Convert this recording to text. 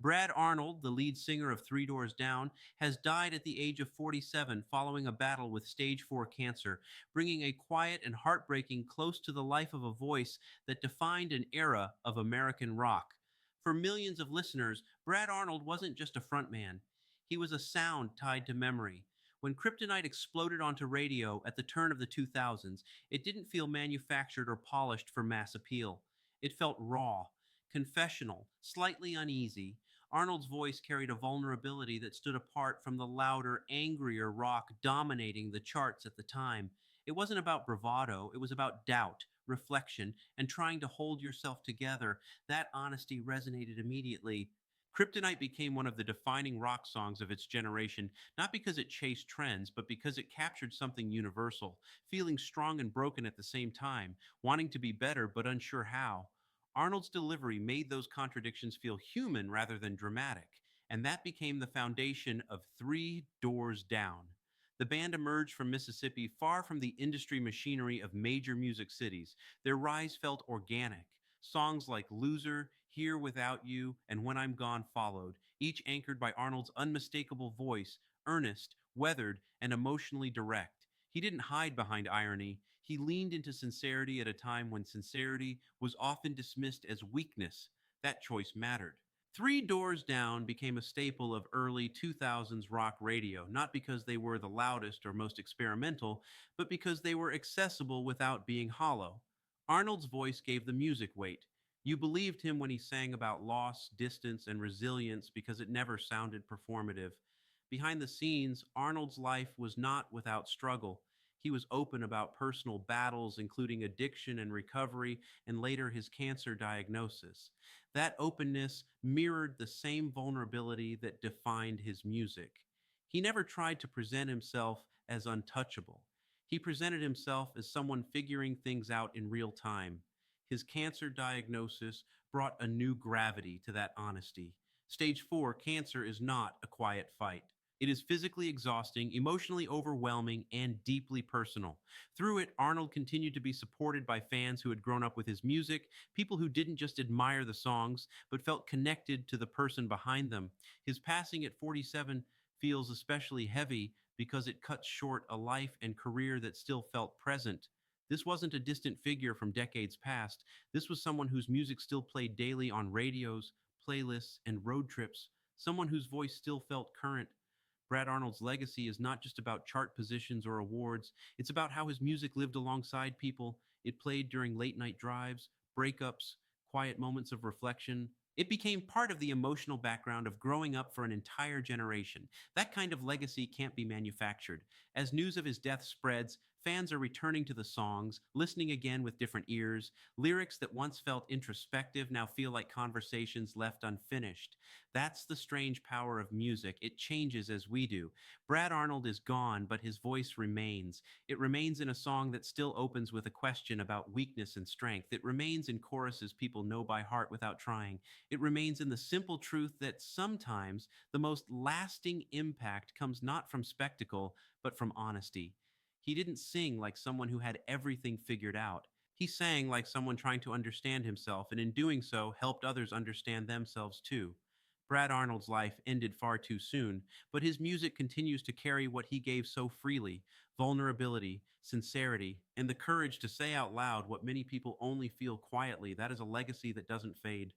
Brad Arnold, the lead singer of Three Doors Down, has died at the age of 47 following a battle with stage 4 cancer, bringing a quiet and heartbreaking close to the life of a voice that defined an era of American rock. For millions of listeners, Brad Arnold wasn't just a frontman, he was a sound tied to memory. When Kryptonite exploded onto radio at the turn of the 2000s, it didn't feel manufactured or polished for mass appeal. It felt raw, confessional, slightly uneasy. Arnold's voice carried a vulnerability that stood apart from the louder, angrier rock dominating the charts at the time. It wasn't about bravado, it was about doubt, reflection, and trying to hold yourself together. That honesty resonated immediately. Kryptonite became one of the defining rock songs of its generation, not because it chased trends, but because it captured something universal, feeling strong and broken at the same time, wanting to be better but unsure how. Arnold's delivery made those contradictions feel human rather than dramatic, and that became the foundation of Three Doors Down. The band emerged from Mississippi far from the industry machinery of major music cities. Their rise felt organic. Songs like Loser, Here Without You, and When I'm Gone followed, each anchored by Arnold's unmistakable voice, earnest, weathered, and emotionally direct. He didn't hide behind irony. He leaned into sincerity at a time when sincerity was often dismissed as weakness. That choice mattered. Three Doors Down became a staple of early 2000s rock radio, not because they were the loudest or most experimental, but because they were accessible without being hollow. Arnold's voice gave the music weight. You believed him when he sang about loss, distance, and resilience because it never sounded performative. Behind the scenes, Arnold's life was not without struggle. He was open about personal battles, including addiction and recovery, and later his cancer diagnosis. That openness mirrored the same vulnerability that defined his music. He never tried to present himself as untouchable. He presented himself as someone figuring things out in real time. His cancer diagnosis brought a new gravity to that honesty. Stage 4 cancer is not a quiet fight. It is physically exhausting, emotionally overwhelming, and deeply personal. Through it, Arnold continued to be supported by fans who had grown up with his music, people who didn't just admire the songs, but felt connected to the person behind them. His passing at 47 feels especially heavy because it cuts short a life and career that still felt present. This wasn't a distant figure from decades past. This was someone whose music still played daily on radios, playlists, and road trips, someone whose voice still felt current. Brad Arnold's legacy is not just about chart positions or awards, it's about how his music lived alongside people. It played during late night drives, breakups, quiet moments of reflection. It became part of the emotional background of growing up for an entire generation. That kind of legacy can't be manufactured. As news of his death spreads, fans are returning to the songs, listening again with different ears. Lyrics that once felt introspective now feel like conversations left unfinished. That's the strange power of music. It changes as we do. Brad Arnold is gone, but his voice remains. It remains in a song that still opens with a question about weakness and strength. It remains in choruses people know by heart without trying. It remains in the simple truth that sometimes the most lasting impact comes not from spectacle, but from honesty. He didn't sing like someone who had everything figured out. He sang like someone trying to understand himself, and in doing so, helped others understand themselves too. Brad Arnold's life ended far too soon, but his music continues to carry what he gave so freely: vulnerability, sincerity, and the courage to say out loud what many people only feel quietly. That is a legacy that doesn't fade.